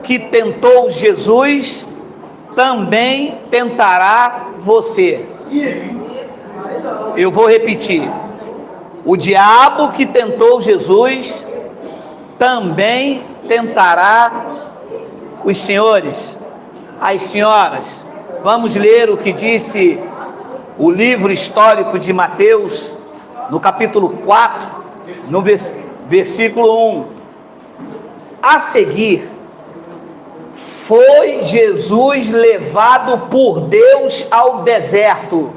que tentou Jesus também tentará você. Eu vou repetir. O diabo que tentou Jesus também tentará os senhores, as senhoras. Vamos ler o que disse o livro histórico de Mateus, no capítulo 4, no versículo 1. A seguir, foi Jesus levado por Deus ao deserto.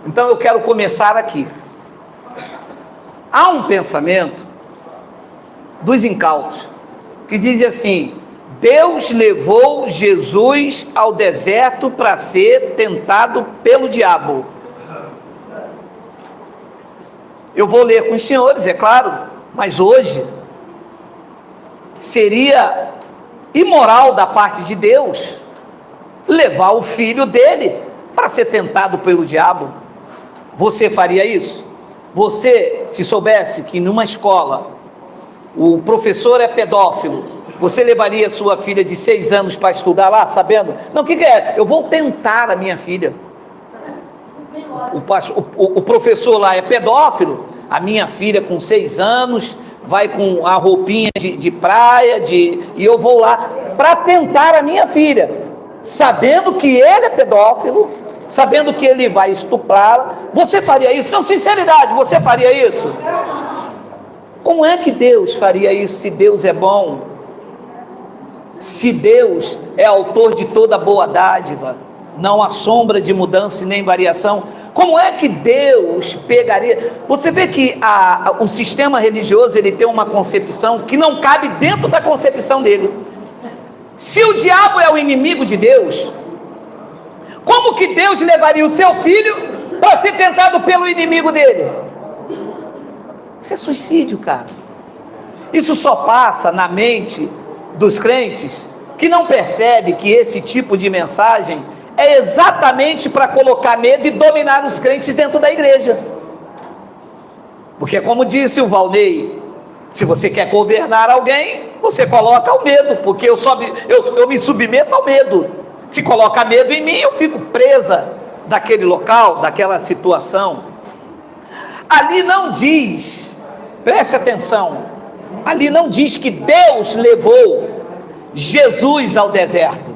Então eu quero começar aqui. Há um pensamento dos incautos que diz assim: Deus levou Jesus ao deserto para ser tentado pelo diabo. Eu vou ler com os senhores, é claro, mas hoje seria imoral da parte de Deus levar o filho dele para ser tentado pelo diabo. Você faria isso? Você, se soubesse que numa escola o professor é pedófilo, você levaria sua filha de 6 anos para estudar lá, sabendo? Não, o que é? Eu vou tentar a minha filha. O professor lá é pedófilo, a minha filha com 6 anos vai com a roupinha de praia, e eu vou lá para tentar a minha filha, sabendo que ele é pedófilo, sabendo que ele vai estuprá-la. Você faria isso? Não, sinceridade, você faria isso? Como é que Deus faria isso se Deus é bom? Se Deus é autor de toda boa dádiva, não há sombra de mudança e nem variação, como é que Deus pegaria? Você vê que o sistema religioso, ele tem uma concepção que não cabe dentro da concepção dele. Se o diabo é o inimigo de Deus, como que Deus levaria o seu filho para ser tentado pelo inimigo dele? Isso é suicídio, cara. Isso só passa na mente dos crentes que não percebe que esse tipo de mensagem é exatamente para colocar medo e dominar os crentes dentro da igreja. Porque, como disse o Valnei, se você quer governar alguém, você coloca o medo, porque eu me submeto ao medo. Se coloca medo em mim, eu fico presa daquele local, daquela situação. Ali não diz, preste atenção, ali não diz que Deus levou Jesus ao deserto.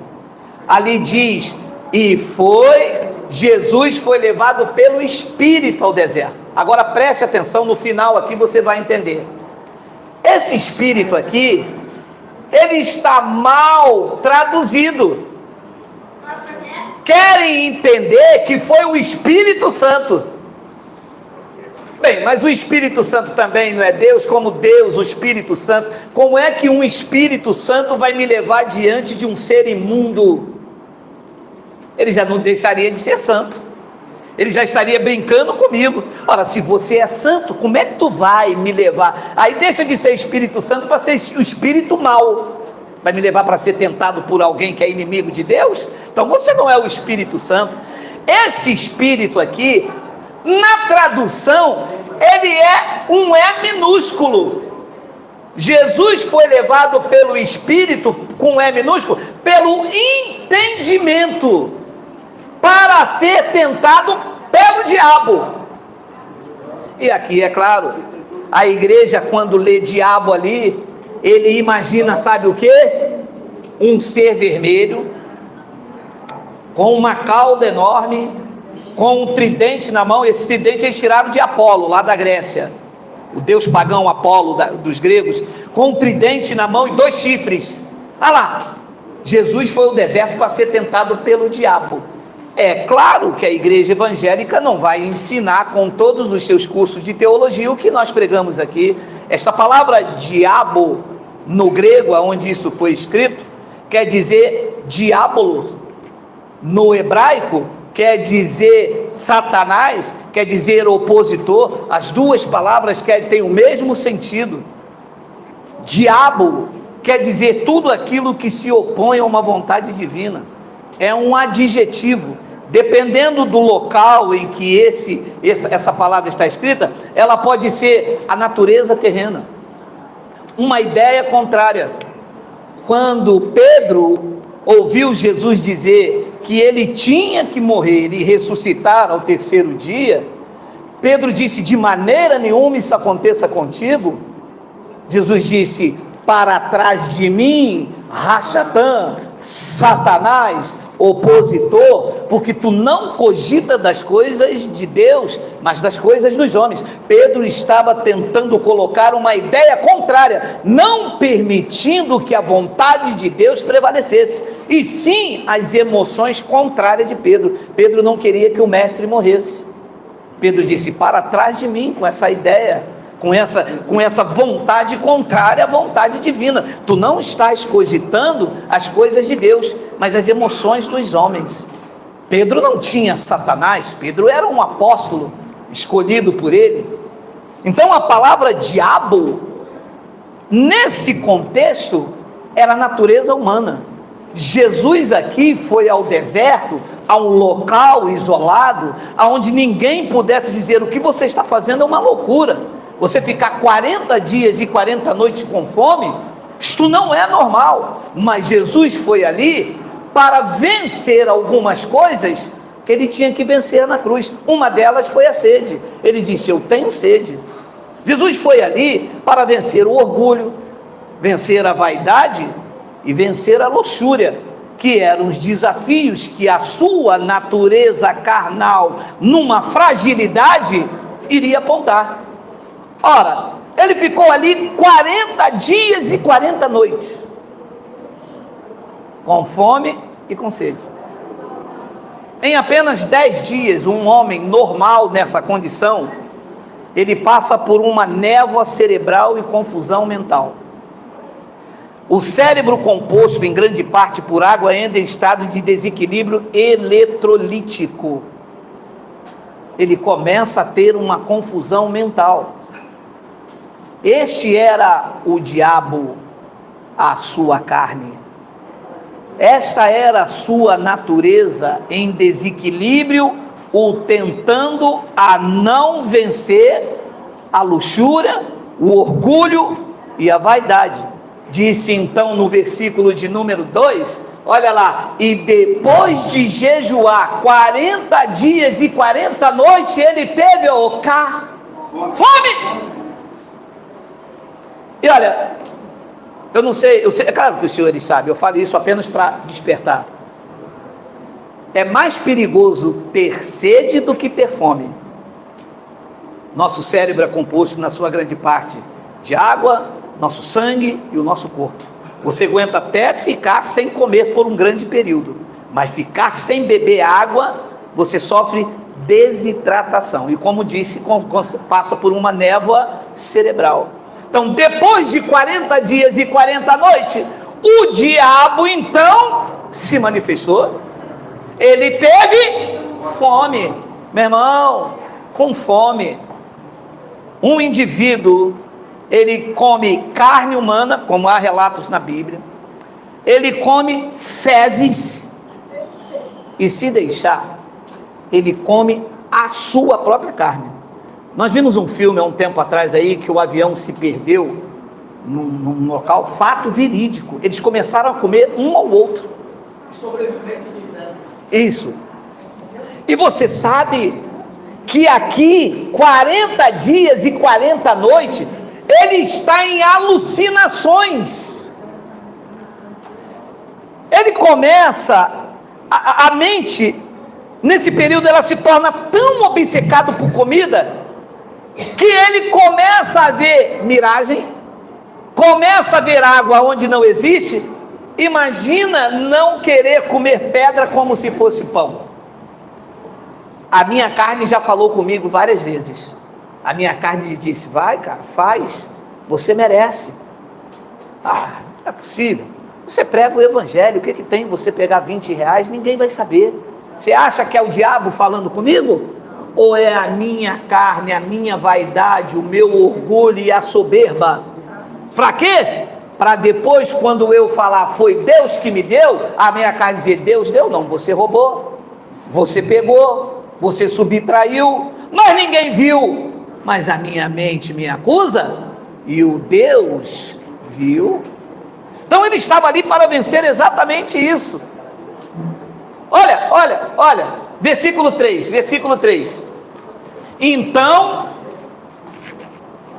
Ali diz: Jesus foi levado pelo Espírito ao deserto. Agora preste atenção, no final aqui você vai entender. Esse Espírito aqui, ele está mal traduzido. Querem entender que foi o Espírito Santo. Bem, mas o Espírito Santo também não é Deus, como Deus, o Espírito Santo. Como é que um Espírito Santo vai me levar diante de um ser imundo? Ele já não deixaria de ser santo. Ele já estaria brincando comigo. Ora, se você é santo, como é que tu vai me levar? Aí deixa de ser Espírito Santo para ser o Espírito mau. Vai me levar para ser tentado por alguém que é inimigo de Deus? Então você não é o Espírito Santo. Esse Espírito aqui, na tradução, ele é um E minúsculo. Jesus foi levado pelo Espírito, com E minúsculo, pelo entendimento, para ser tentado pelo diabo. E aqui, é claro, a igreja, quando lê diabo ali, ele imagina, sabe o que? Um ser vermelho, com uma cauda enorme, com um tridente na mão. Esse tridente eles tiraram de Apolo, lá da Grécia, o deus pagão Apolo dos gregos, com um tridente na mão e 2 chifres. Olha lá, Jesus foi ao deserto para ser tentado pelo diabo. É claro que a igreja evangélica não vai ensinar com todos os seus cursos de teologia o que nós pregamos aqui. Esta palavra diabo, no grego, onde isso foi escrito, quer dizer diabolos. No hebraico, quer dizer Satanás, quer dizer opositor. As duas palavras têm o mesmo sentido. Diabo quer dizer tudo aquilo que se opõe a uma vontade divina. É um adjetivo. Dependendo do local em que essa palavra está escrita, ela pode ser a natureza terrena, uma ideia contrária, quando Pedro ouviu Jesus dizer que ele tinha que morrer e ressuscitar ao terceiro dia, Pedro disse: de maneira nenhuma isso aconteça contigo. Jesus disse: para trás de mim, Rachatã, Satanás, opositor, porque tu não cogita das coisas de Deus, mas das coisas dos homens. Pedro estava tentando colocar uma ideia contrária, não permitindo que a vontade de Deus prevalecesse, e sim as emoções contrárias de Pedro. Pedro não queria que o mestre morresse. Pedro disse: para trás de mim, com essa ideia, com essa vontade contrária à vontade divina. Tu não estás cogitando as coisas de Deus, mas as emoções dos homens. Pedro não tinha Satanás, Pedro era um apóstolo escolhido por ele. Então a palavra diabo, nesse contexto, era a natureza humana. Jesus aqui foi ao deserto, a um local isolado, aonde ninguém pudesse dizer: o que você está fazendo é uma loucura. Você ficar 40 dias e 40 noites com fome, isto não é normal. Mas Jesus foi ali para vencer algumas coisas que ele tinha que vencer na cruz. Uma delas foi a sede. Ele disse: eu tenho sede. Jesus foi ali para vencer o orgulho, vencer a vaidade e vencer a luxúria, que eram os desafios que a sua natureza carnal, numa fragilidade, iria apontar. Ora, ele ficou ali 40 dias e 40 noites, com fome e com sede. Em apenas 10 dias, um homem normal nessa condição, ele passa por uma névoa cerebral e confusão mental. O cérebro, composto em grande parte por água, entra em estado de desequilíbrio eletrolítico. Ele começa a ter uma confusão mental. Este era o diabo, a sua carne. Esta era a sua natureza em desequilíbrio, o tentando a não vencer a luxúria, o orgulho e a vaidade. Disse então no versículo de número 2, olha lá: e depois de jejuar 40 dias e 40 noites, ele teve fome. E olha, eu sei, é claro que os senhores sabem, eu falo isso apenas para despertar. É mais perigoso ter sede do que ter fome. Nosso cérebro é composto, na sua grande parte, de água, nosso sangue e o nosso corpo. Você aguenta até ficar sem comer por um grande período, mas ficar sem beber água, você sofre desidratação. E como disse, passa por uma névoa cerebral. Então, depois de 40 dias e 40 noites, o diabo então se manifestou. Ele teve fome, meu irmão, com fome. Um indivíduo, ele come carne humana, como há relatos na Bíblia, ele come fezes, e se deixar, ele come a sua própria carne. Nós vimos um filme há um tempo atrás aí, que o avião se perdeu num local, fato verídico. Eles começaram a comer um ao outro. Sobrevivente do exame. Isso. E você sabe que aqui, 40 dias e 40 noites, ele está em alucinações. Ele começa, a mente, nesse período, ela se torna tão obcecado por comida, que ele começa a ver miragem, começa a ver água onde não existe. Imagina não querer comer pedra como se fosse pão. A minha carne já falou comigo várias vezes. A minha carne disse: vai, cara, faz, você merece. Ah, não é possível. Você prega o evangelho, o que tem você pegar 20 reais? Ninguém vai saber. Você acha que é o diabo falando comigo? Ou é a minha carne, a minha vaidade, o meu orgulho e a soberba? Para quê? Para depois, quando eu falar foi Deus que me deu, a minha carne dizer: Deus deu? Não, você roubou, você pegou, você subtraiu, mas ninguém viu. Mas a minha mente me acusa e o Deus viu. Então Então ele estava ali para vencer exatamente isso. Olha, versículo 3. Então,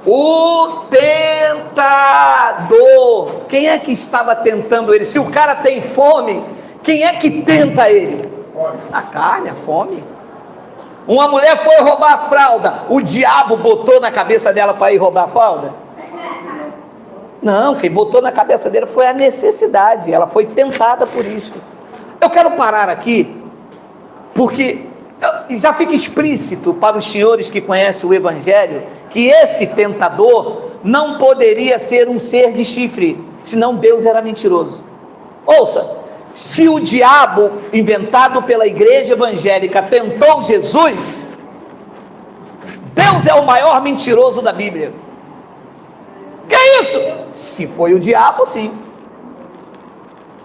o tentador, quem é que estava tentando ele? Se o cara tem fome, quem é que tenta ele? A carne, a fome. Uma mulher foi roubar a fralda, o diabo botou na cabeça dela para ir roubar a fralda? Não, quem botou na cabeça dela foi a necessidade, ela foi tentada por isso. Eu quero parar aqui, porque já fica explícito para os senhores que conhecem o Evangelho, que esse tentador não poderia ser um ser de chifre, senão Deus era mentiroso. Ouça, se o diabo, inventado pela igreja evangélica, tentou Jesus, Deus é o maior mentiroso da Bíblia. Que é isso? Se foi o diabo, sim.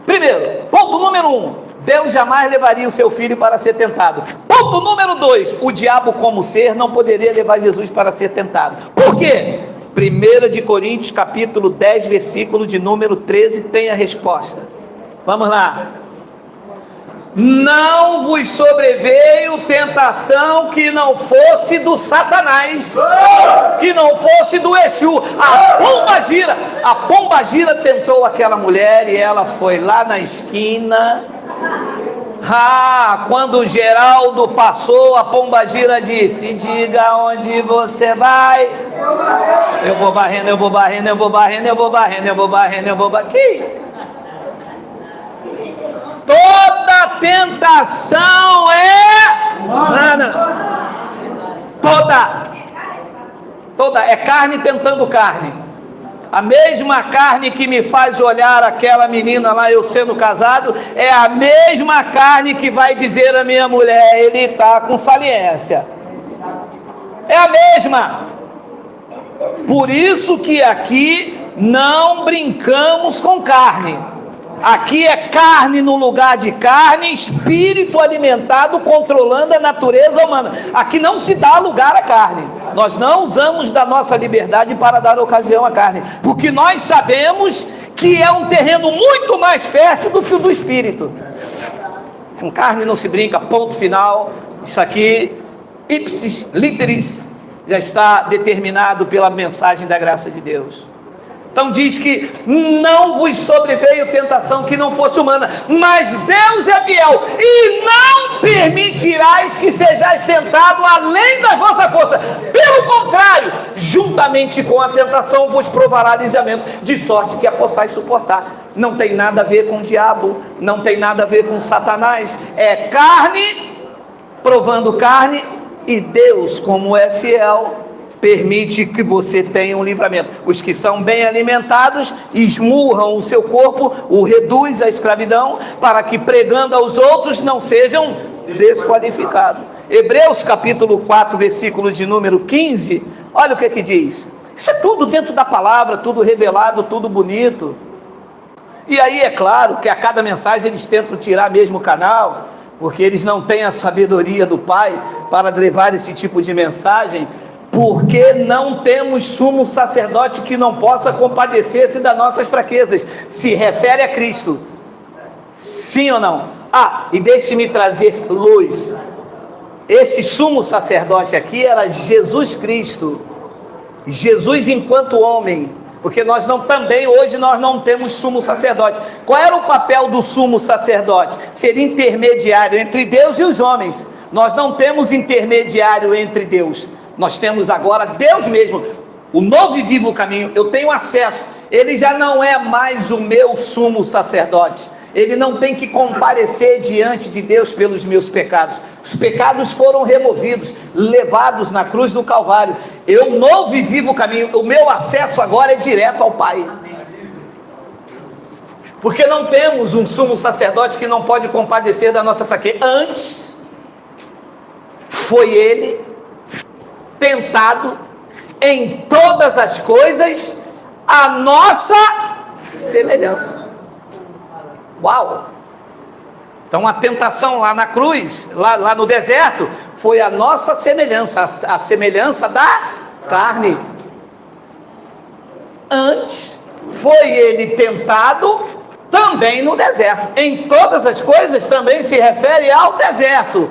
Primeiro, ponto número 1, Deus jamais levaria o seu filho para ser tentado. Ponto número 2, o diabo como ser não poderia levar Jesus para ser tentado. Por quê? 1 de Coríntios capítulo 10, versículo de número 13, tem a resposta. Vamos lá. Não vos sobreveio tentação que não fosse do Satanás, que não fosse do Exu. A pomba gira tentou aquela mulher e ela foi lá na esquina. Quando o Geraldo passou, a pomba gira disse: diga onde você vai. Eu vou barrendo, eu vou barrendo, eu vou barrendo, eu vou barrendo, eu vou barrendo, eu vou barrendo. Toda tentação é humana. Toda é carne tentando carne. A mesma carne que me faz olhar aquela menina lá, eu sendo casado, é a mesma carne que vai dizer à minha mulher: ele está com saliência. É a mesma. Por isso que aqui não brincamos com carne. Aqui é carne no lugar de carne, espírito alimentado controlando a natureza humana. Aqui não se dá lugar à carne. Nós não usamos da nossa liberdade para dar ocasião à carne, porque nós sabemos que é um terreno muito mais fértil do que o do espírito. Com carne não se brinca, ponto final. Isso aqui, ipsis literis, já está determinado pela mensagem da graça de Deus. Então diz que não vos sobreveio tentação que não fosse humana, mas Deus é fiel e não permitirás que sejais tentado além da vossa força. Pelo contrário, juntamente com a tentação vos provará ligeiramente, de sorte que a possais suportar. Não tem nada a ver com o diabo, não tem nada a ver com Satanás. É carne provando carne, e Deus, como é fiel, permite que você tenha um livramento. Os que são bem alimentados esmurram o seu corpo, o reduz à escravidão, para que pregando aos outros não sejam desqualificados. Hebreus capítulo 4, versículo de número 15, olha o que diz. Isso é tudo dentro da palavra, tudo revelado, tudo bonito. E aí é claro que a cada mensagem eles tentam tirar mesmo o canal, porque eles não têm a sabedoria do Pai para levar esse tipo de mensagem. Porque não temos sumo sacerdote que não possa compadecer-se das nossas fraquezas. Se refere a Cristo. Sim ou não? E deixe-me trazer luz. Esse sumo sacerdote aqui era Jesus Cristo. Jesus enquanto homem. Porque hoje nós não temos sumo sacerdote. Qual era o papel do sumo sacerdote? Ser intermediário entre Deus e os homens. Nós não temos intermediário entre Deus. Nós temos agora Deus mesmo, o novo e vivo caminho. Eu tenho acesso. Ele já não é mais o meu sumo sacerdote. Ele não tem que comparecer diante de Deus pelos meus pecados. Os pecados foram removidos, levados na cruz do Calvário. Eu, novo e vivo caminho, o meu acesso agora é direto ao Pai. Porque não temos um sumo sacerdote que não pode compadecer da nossa fraqueza. Antes, foi ele tentado em todas as coisas a nossa semelhança. Uau! Então a tentação lá na cruz, lá no deserto, foi a nossa semelhança, a semelhança da carne. Antes foi ele tentado também no deserto. Em todas as coisas também se refere ao deserto.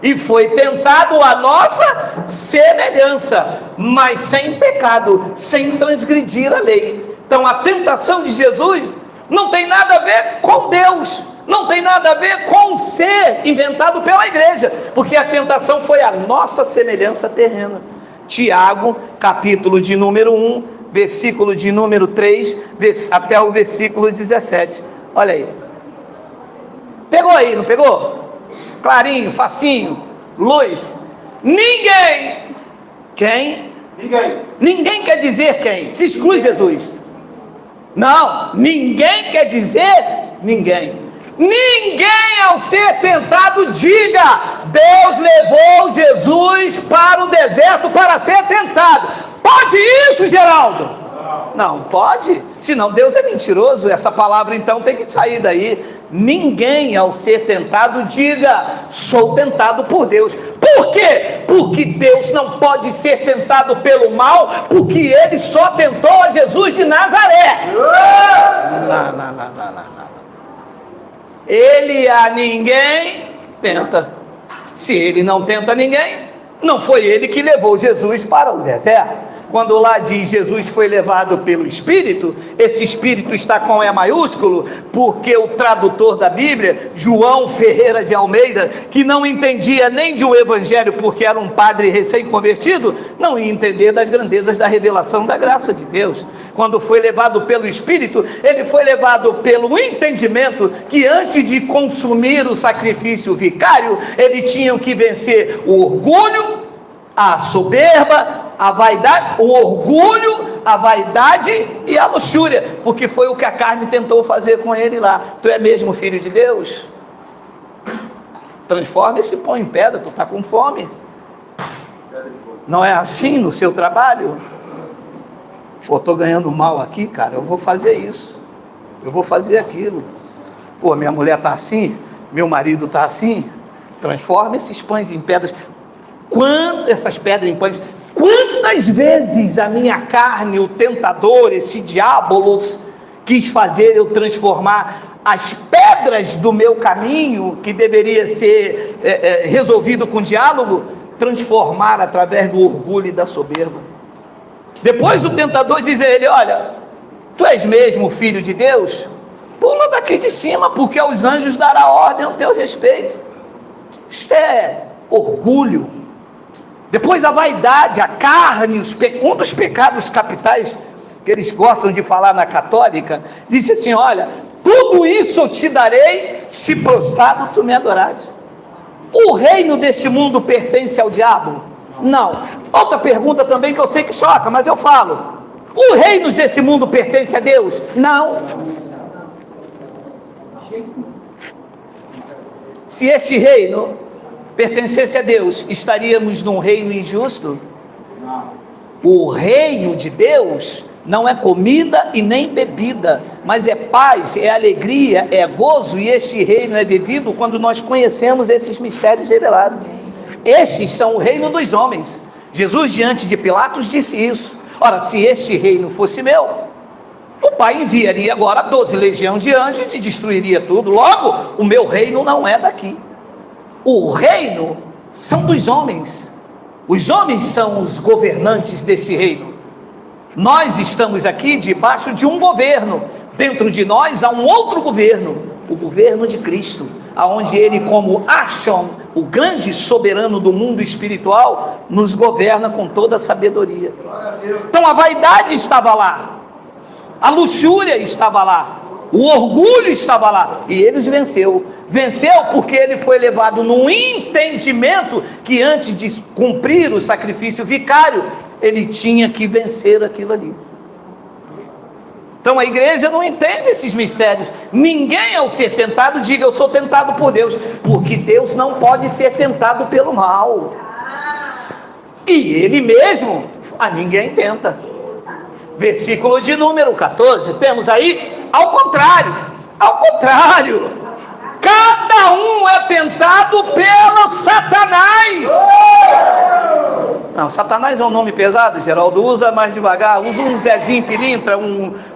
E foi tentado a nossa semelhança, mas sem pecado, sem transgredir a lei. Então a tentação de Jesus não tem nada a ver com Deus, não tem nada a ver com o ser inventado pela igreja, porque a tentação foi a nossa semelhança terrena. Tiago, capítulo de número 1, versículo de número 3, até o versículo 17. Olha aí. Pegou aí, não pegou? Clarinho, facinho, luz. Ninguém. Quem? Ninguém quer dizer quem? Se exclui Jesus. Não, ninguém quer dizer ninguém. Ninguém ao ser tentado diga: Deus levou Jesus para o deserto para ser tentado. Pode isso, Geraldo? Não pode, senão Deus é mentiroso. Essa palavra então tem que sair daí. Ninguém ao ser tentado diga: sou tentado por Deus. Por quê? Porque Deus não pode ser tentado pelo mal, porque ele só tentou a Jesus de Nazaré. Não. Ele a ninguém tenta. Se ele não tenta ninguém, não foi ele que levou Jesus para o deserto. Quando lá diz Jesus foi levado pelo Espírito, esse Espírito está com E maiúsculo, porque o tradutor da Bíblia, João Ferreira de Almeida, que não entendia nem de um evangelho, porque era um padre recém-convertido, não ia entender das grandezas da revelação da graça de Deus. Quando foi levado pelo Espírito, ele foi levado pelo entendimento que antes de consumir o sacrifício vicário, ele tinha que vencer o orgulho, a soberba, a vaidade, o orgulho, a vaidade e a luxúria, porque foi o que a carne tentou fazer com ele lá. Tu é mesmo filho de Deus? Transforma esse pão em pedra, tu está com fome. Não é assim no seu trabalho? Pô, estou ganhando mal aqui, cara, eu vou fazer isso, eu vou fazer aquilo. Pô, minha mulher está assim, meu marido está assim. Transforma esses pães em pedras. Essas pedras em pães, quantas vezes a minha carne, o tentador, esse diabolos, quis fazer eu transformar as pedras do meu caminho, que deveria ser resolvido com diálogo, transformar através do orgulho e da soberba. Depois o tentador diz a ele: olha, tu és mesmo filho de Deus? Pula daqui de cima, porque aos anjos dará ordem ao teu respeito. Isto é orgulho. Depois a vaidade, a carne, um dos pecados capitais que eles gostam de falar na católica, disse assim: olha, tudo isso eu te darei se prostrado tu me adorares. O reino deste mundo pertence ao diabo? Não. Outra pergunta também que eu sei que choca, mas eu falo: o reino desse mundo pertence a Deus? Não. Se este reino pertencesse a Deus, estaríamos num reino injusto? Não. O reino de Deus não é comida e nem bebida, mas é paz, é alegria, é gozo, e este reino é vivido quando nós conhecemos esses mistérios revelados. Estes são o reino dos homens. Jesus, diante de Pilatos, disse isso. Ora, se este reino fosse meu, o Pai enviaria agora 12 legiões de anjos e destruiria tudo. Logo, o meu reino não é daqui. O reino são dos homens. Os homens são os governantes desse reino. Nós estamos aqui debaixo de um governo. Dentro de nós há um outro governo, o governo de Cristo, aonde ele, como Ashon, o grande soberano do mundo espiritual, nos governa com toda a sabedoria. Então a vaidade estava lá, a luxúria estava lá, o orgulho estava lá, e ele os venceu. Venceu porque ele foi levado num entendimento que antes de cumprir o sacrifício vicário, ele tinha que vencer aquilo ali. Então a igreja não entende esses mistérios. Ninguém ao ser tentado diga: eu sou tentado por Deus, porque Deus não pode ser tentado pelo mal, e ele mesmo a ninguém tenta. Versículo de número 14, temos aí: ao contrário, cada um é tentado pelo Satanás. Não, Satanás é um nome pesado, Geraldo, usa mais devagar, usa um Zezinho Pilintra,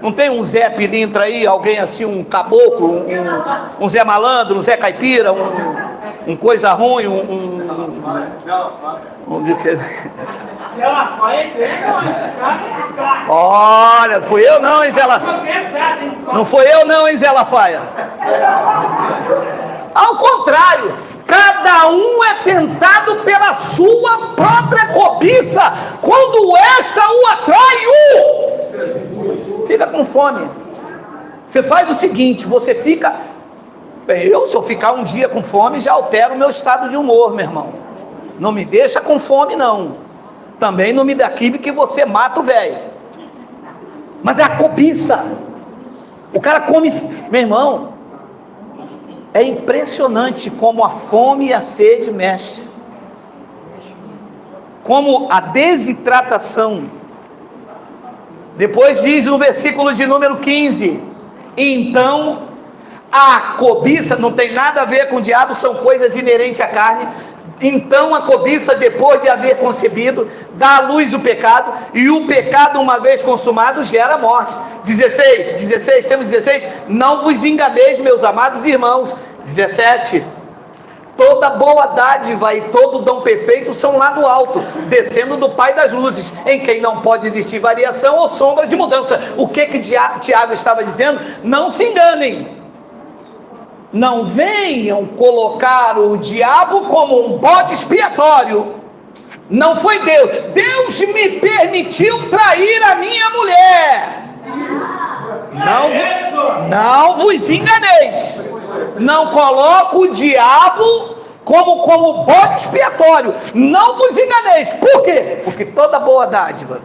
não tem um Zé Pilintra aí, alguém assim, um caboclo, um Zé Malandro, um Zé Caipira, um coisa ruim, Zé Lafaia, olha, fui eu não, hein, Zé Lafaia? Não foi eu não, hein, Zé Lafaia? Ao contrário, cada um é tentado pela sua própria cobiça, quando esta o atrai, fica com fome. Você faz o seguinte, você fica... Bem, se eu ficar um dia com fome, já altero o meu estado de humor, meu irmão. Não me deixa com fome, não. Também não me dá aquilo que você mata o velho. Mas é a cobiça. O cara come... Meu irmão, é impressionante como a fome e a sede mexem. Como a desidratação. Depois diz no versículo de número 15: então a cobiça, não tem nada a ver com o diabo, são coisas inerentes à carne. Então a cobiça, depois de haver concebido, dá à luz o pecado, e o pecado, uma vez consumado, gera morte. 16, temos 16, não vos enganeis, meus amados irmãos. 17, toda boa dádiva e todo dom perfeito são lá do alto, descendo do Pai das luzes, em quem não pode existir variação ou sombra de mudança. O que Tiago estava dizendo? Não se enganem. Não venham colocar o diabo como um bode expiatório. Não foi Deus. Deus me permitiu trair a minha mulher. Não vos enganeis. Não coloco o diabo como bode expiatório. Não vos enganeis. Por quê? Porque toda boa dádiva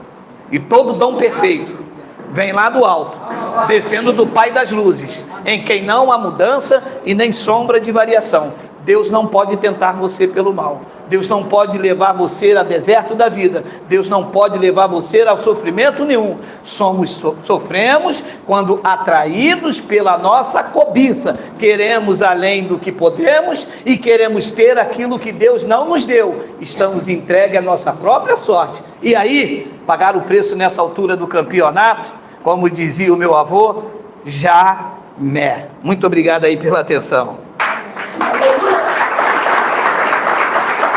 e todo dom perfeito vem lá do alto, descendo do Pai das luzes, em quem não há mudança e nem sombra de variação. Deus não pode tentar você pelo mal. Deus não pode levar você ao deserto da vida. Deus não pode levar você ao sofrimento nenhum. Sofremos quando atraídos pela nossa cobiça. Queremos além do que podemos e queremos ter aquilo que Deus não nos deu. Estamos entregues à nossa própria sorte. E aí, pagar o preço nessa altura do campeonato, como dizia o meu avô, já. Muito obrigado aí pela atenção.